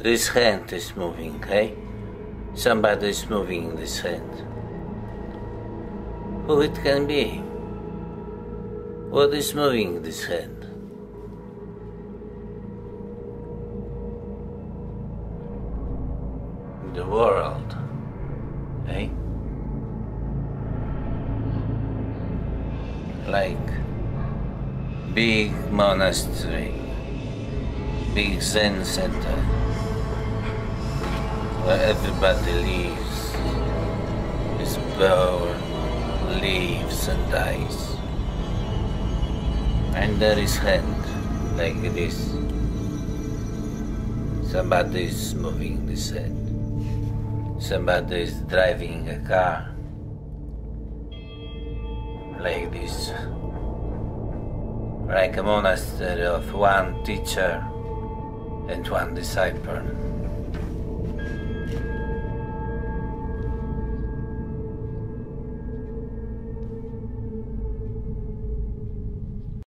This hand is moving, okay? Somebody is moving this hand. Who it can be? What is moving this hand? The world, eh? Like big monastery, big Zen center, where everybody lives, is born, lives and dies. And there is hand, like this. Somebody is moving this hand. Somebody is driving a car, like this. Like a monastery of one teacher and one disciple.